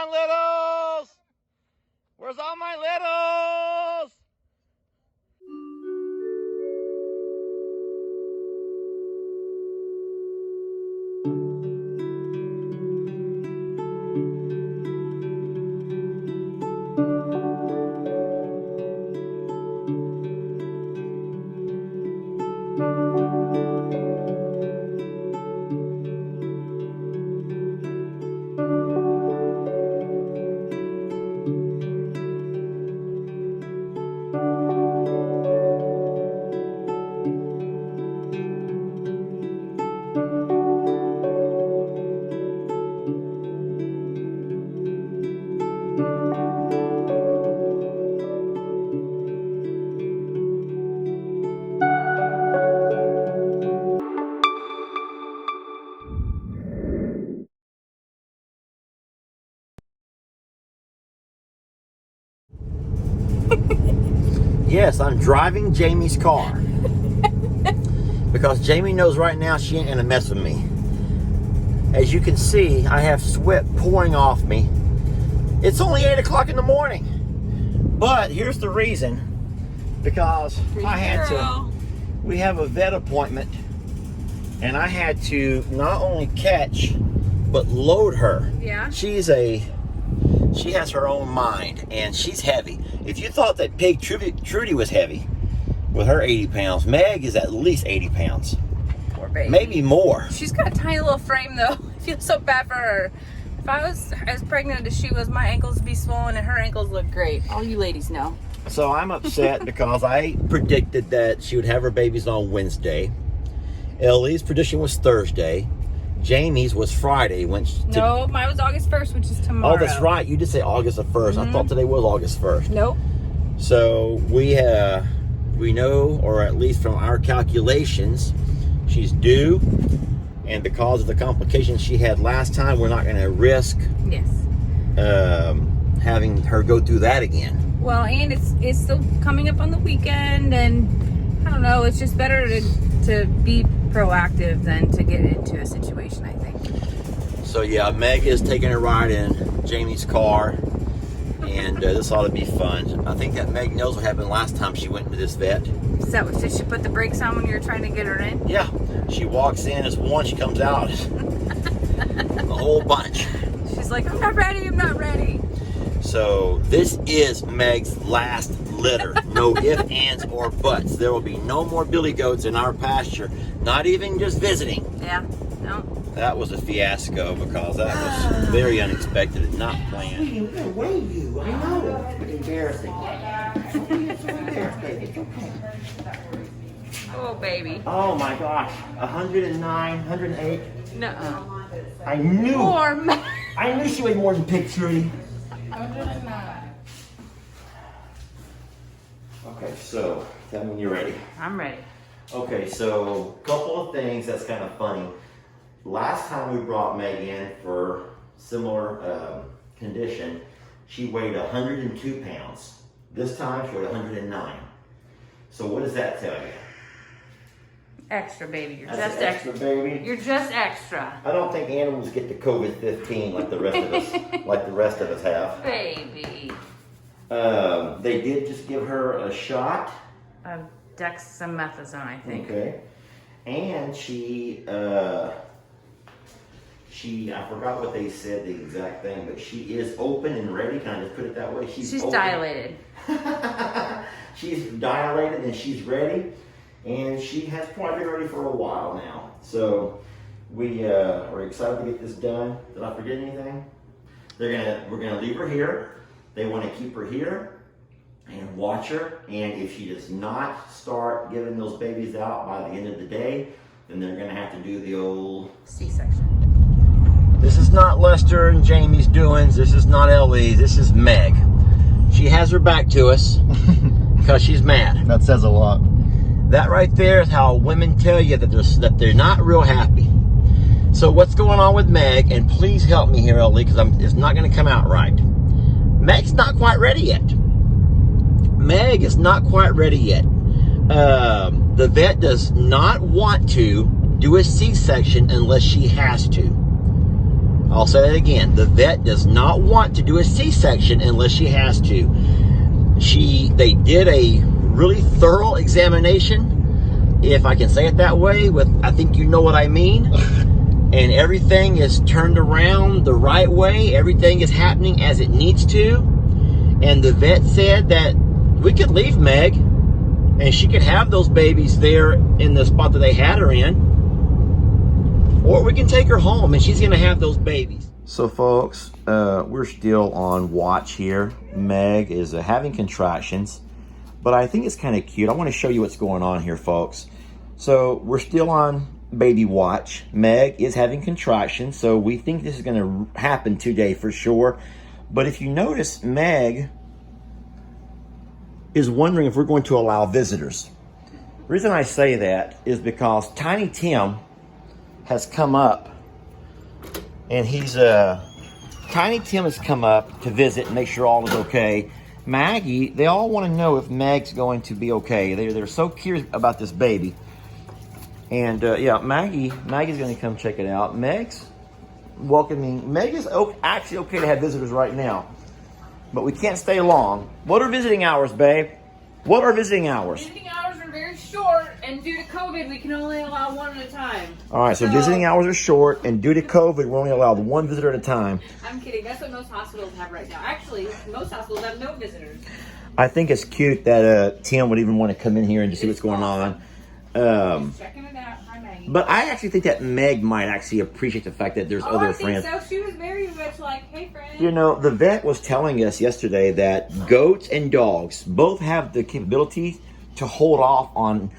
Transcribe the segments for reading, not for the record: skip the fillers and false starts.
my littles? Where's all my littles? Yes, I'm driving Jamie's car. Because Jamie knows right now she ain't gonna mess with me. As you can see, I have sweat pouring off me. It's only 8 o'clock in the morning. But here's the reason. Because I had to, we have a vet appointment. And I had to not only catch, but load her. Yeah. She has her own mind, and she's heavy. If you thought that pig Trudy was heavy, with her 80 pounds, Meg is at least 80 pounds. Poor baby. Maybe more. She's got a tiny little frame, though. I feel so bad for her. If I was as pregnant as she was, my ankles would be swollen, and her ankles look great. All you ladies know. So I'm upset because I predicted that she would have her babies on Wednesday. Ellie's prediction was Thursday. Jamie's was Friday. No, mine was August 1st, which is tomorrow. Oh, that's right. You did say August the 1st. I thought today was August 1st. Nope. So we know, or at least from our calculations, she's due. And because of the complications she had last time, we're not going to risk having her go through that again. Well, and it's still coming up on the weekend, and I don't know. It's just better to be proactive than to get into a situation, I think. So yeah, Meg is taking a ride in Jamie's car, and this ought to be fun. I think that Meg knows what happened last time she went to this vet. Did she put the brakes on when you were trying to get her in? Yeah, she walks in as one, she comes out as a whole bunch. She's like, I'm not ready, I'm not ready. So this is Meg's last litter. No ifs, ands, or buts. There will be no more billy goats in our pasture. Not even just visiting. Yeah, no. That was a fiasco because that was very unexpected and not planned. We're gonna weigh you. I know. It's embarrassing. It's so embarrassing. It's okay. Oh, baby. Oh my gosh. 109, 108. Nuh-uh. I knew. Poor Meg. I knew she weighed more than Pig Trudy. 109. Okay, so tell me when you're ready. I'm ready. Okay, so a couple of things that's kind of funny. Last time we brought Meg in for similar condition, she weighed 102 pounds. This time she weighed 109. So what does that tell you? Extra, baby. You're That's just an extra, baby. You're just extra. I don't think animals get the COVID-15 like the rest of us, like the rest of us have. Baby. They did just give her a shot. Dexamethasone, I think. Okay. And I forgot what they said, the exact thing, but she is open and ready. Can I just put it that way? She's open. Dilated. She's dilated and she's ready. And she has probably been ready for a while now. So we are excited to get this done. Did I forget anything? We're gonna leave her here. They want to keep her here and watch her. And if she does not start giving those babies out by the end of the day, then they're gonna have to do the old C-section. This is not Lester and Jamie's doings. This is not Ellie's. This is Meg. She has her back to us because she's mad. That says a lot. That right there is how women tell you that they're not real happy. So what's going on with Meg? And please help me here, Ellie, because it's not going to come out right. Meg's not quite ready yet. Meg is not quite ready yet. The vet does not want to do a C-section unless she has to. I'll say that again. The vet does not want to do a C-section unless she has to. They did a really thorough examination, if I can say it that way, I think you know what I mean. And everything is turned around the right way. Everything is happening as it needs to. And the vet said that we could leave Meg and she could have those babies there in the spot that they had her in. Or we can take her home and she's gonna have those babies. So folks, we're still on watch here. Meg is having contractions, but I think it's kind of cute. I want to show you what's going on here, folks. So we're still on baby watch. Meg is having contractions, so we think this is gonna happen today for sure. But if you notice, Meg is wondering if we're going to allow visitors. The reason I say that is because Tiny Tim has come up, and Tiny Tim has come up to visit and make sure all is okay. Maggie, they all want to know if Meg's going to be okay. They're so curious about this baby. And yeah, Maggie's going to come check it out. Meg's welcoming. Meg is actually okay to have visitors right now, but we can't stay long. What are visiting hours, babe? What are visiting hours? Visiting hours are very short, and due to COVID, we can only allow one at a time. All right, so visiting hours are short, and due to COVID, we're only allowed one visitor at a time. I'm kidding. That's what most hospitals have right now. Actually, most hospitals have no visitors. I think it's cute that Tim would even want to come in here and just see what's going on. Checking it out. Hi, Maggie. But I actually think that Meg might actually appreciate the fact that there's other friends. So she was very much like, hey, friend. You know, the vet was telling us yesterday that goats and dogs both have the capability to hold off on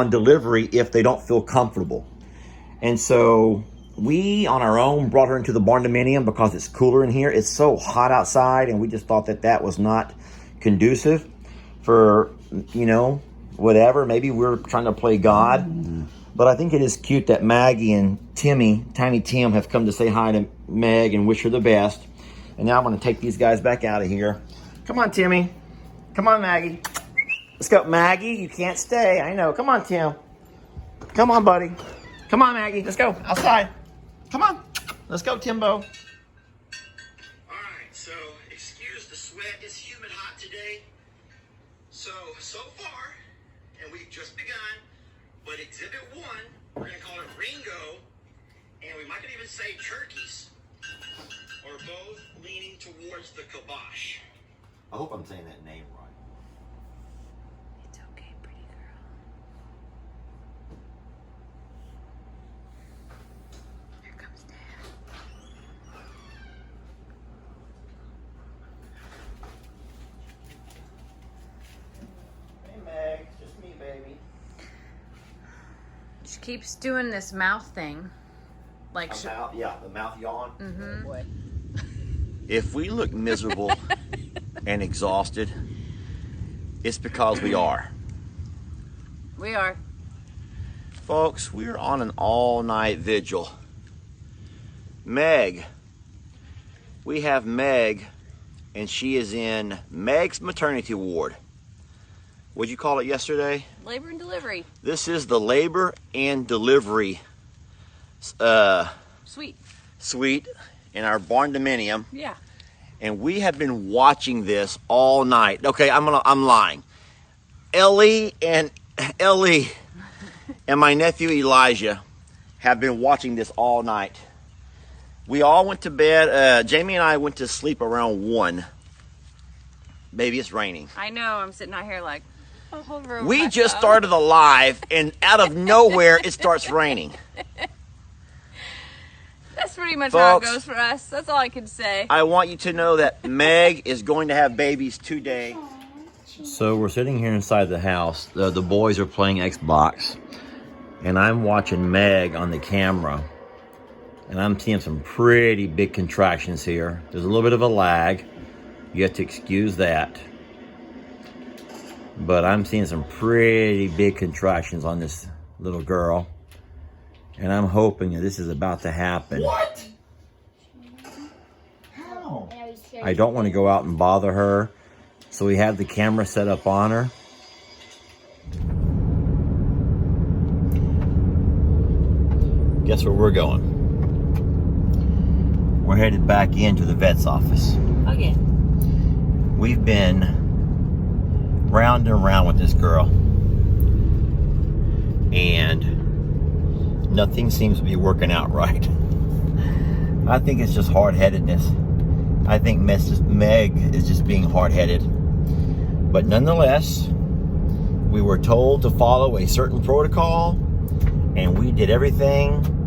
delivery if they don't feel comfortable. And so we, on our own, brought her into the barn dominium because it's cooler in here. It's so hot outside, and we just thought that was not conducive for, you know, whatever. Maybe we're trying to play God. But I think it is cute that Maggie and Timmy, Tiny Tim, have come to say hi to Meg and wish her the best. And now I'm going to take these guys back out of here. Come on, Timmy. Come on, Maggie. Let's go. Maggie, you can't stay. I know. Come on, Tim. Come on, buddy. Come on, Maggie. Let's go. Outside. Come on. Let's go, Timbo. All right, so excuse the sweat. It's humid hot today. So far, and we've just begun, but Exhibit 1, we're going to call it Ringo, and we might even say turkeys, are both leaning towards the kibosh. I hope I'm saying that name right. It's okay, pretty girl. Here comes Dad. Hey, Meg. Just me, baby. She keeps doing this mouth thing. Like The mouth yawn. Mm-hmm. Oh, boy. If we look miserable and exhausted, it's because we are. We are. Folks, we're on an all-night vigil. Meg. We have Meg, and she is in Meg's maternity ward. What'd you call it yesterday? Labor and delivery. This is the labor and delivery suite in our barn dominium. Yeah. And we have been watching this all night. Okay, I'm lying. Ellie and my nephew Elijah have been watching this all night. We all went to bed. Jamie and I went to sleep around 1. Baby, it's raining. I know. I'm sitting out here like, I'll hover over We myself. just started the live, and out of nowhere, it starts raining. That's pretty much Folks, how it goes for us. That's all I can say. I want you to know that Meg is going to have babies today. So we're sitting here inside the house. The boys are playing Xbox, and I'm watching Meg on the camera, and I'm seeing some pretty big contractions here. There's a little bit of a lag. You have to excuse that. But I'm seeing some pretty big contractions on this little girl. And I'm hoping that this is about to happen. What? How? I don't want to go out and bother her. So we have the camera set up on her. Guess where we're going? we're headed back into the vet's office. Again. We've been round and round with this girl, and nothing seems to be working out right. I think it's just hard-headedness. I think Mrs. Meg is just being hard-headed. But nonetheless, we were told to follow a certain protocol, and we did everything.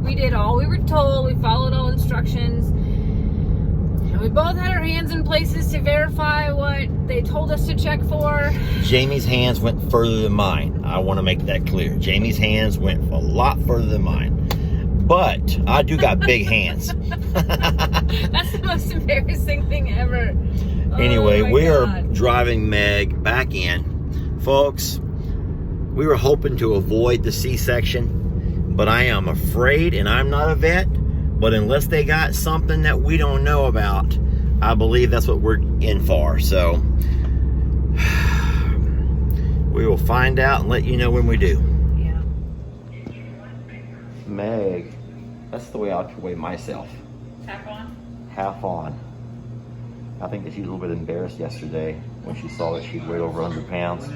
We did all we were told. We followed all instructions. And we both had our hands in places to verify what they told us to check for. Jamie's hands went further than mine. I want to make that clear. Jamie's hands went a lot further than mine. But I do got big hands. That's the most embarrassing thing ever. Anyway, Oh we my are God. driving Meg back in. Folks, we were hoping to avoid the C-section, but I am afraid, and I'm not a vet, but unless they got something that we don't know about, I believe that's what we're in for. So we will find out and let you know when we do. Yeah. Meg, that's the way I weigh myself. Tap on. Half on. I think that she was a little bit embarrassed yesterday when she saw that she'd weighed over 100 pounds.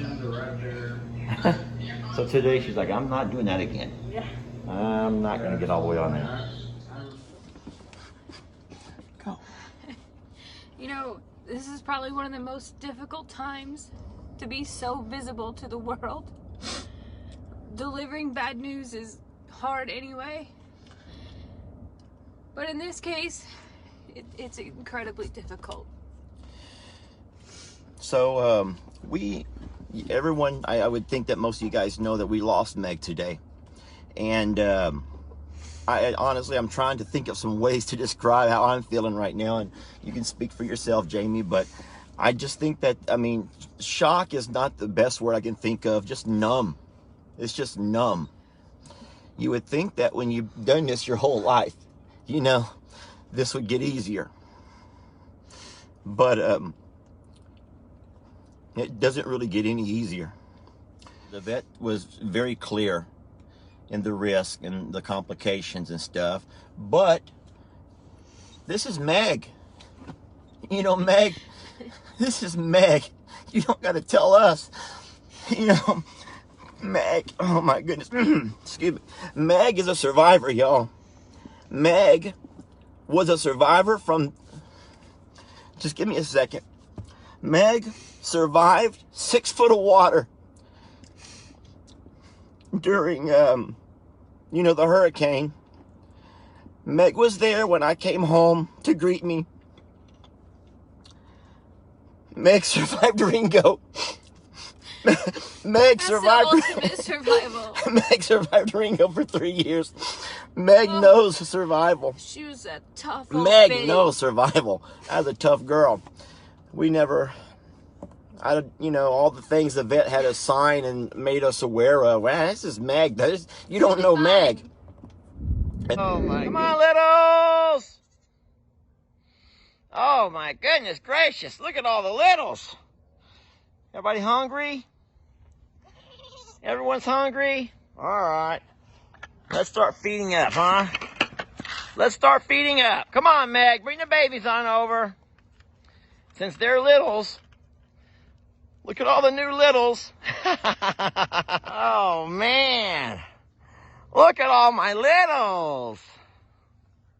So today she's like, I'm not doing that again. Yeah. I'm not going to get all the way on there. Go. You know, this is probably one of the most difficult times to be so visible to the world. Delivering bad news is hard anyway. But in this case, it's incredibly difficult. So everyone, I would think that most of you guys know that we lost Meg today. And honestly, I'm trying to think of some ways to describe how I'm feeling right now. And you can speak for yourself, Jamie, but I just think that, I mean, shock is not the best word I can think of. Just numb. It's just numb. You would think that when you've done this your whole life, you know, this would get easier. But it doesn't really get any easier. The vet was very clear in the risk and the complications and stuff. But this is Meg. You know, Meg, this is Meg. You don't got to tell us. You know, Meg, oh my goodness. Excuse me. Meg is a survivor, y'all. Meg was a survivor from, just give me a second. Meg survived 6 foot of water during, you know, the hurricane. Meg was there when I came home to greet me. Meg survived Ringo. Meg survived. That's the ultimate survival. Meg survived Ringo for 3 years. Meg knows survival. She was a tough old Meg babe. knows survival. As a tough girl. We never, you know, all the things the vet had us sign and made us aware of. Well, this is Meg. You don't know Meg. Oh my! Come on, littles! Oh my goodness gracious! Look at all the littles. Everybody hungry? Everyone's hungry? All right. Let's start feeding up, huh? Let's start feeding up. Come on, Meg. Bring the babies on over. Since they're littles. Look at all the new littles. Oh, man. Look at all my littles.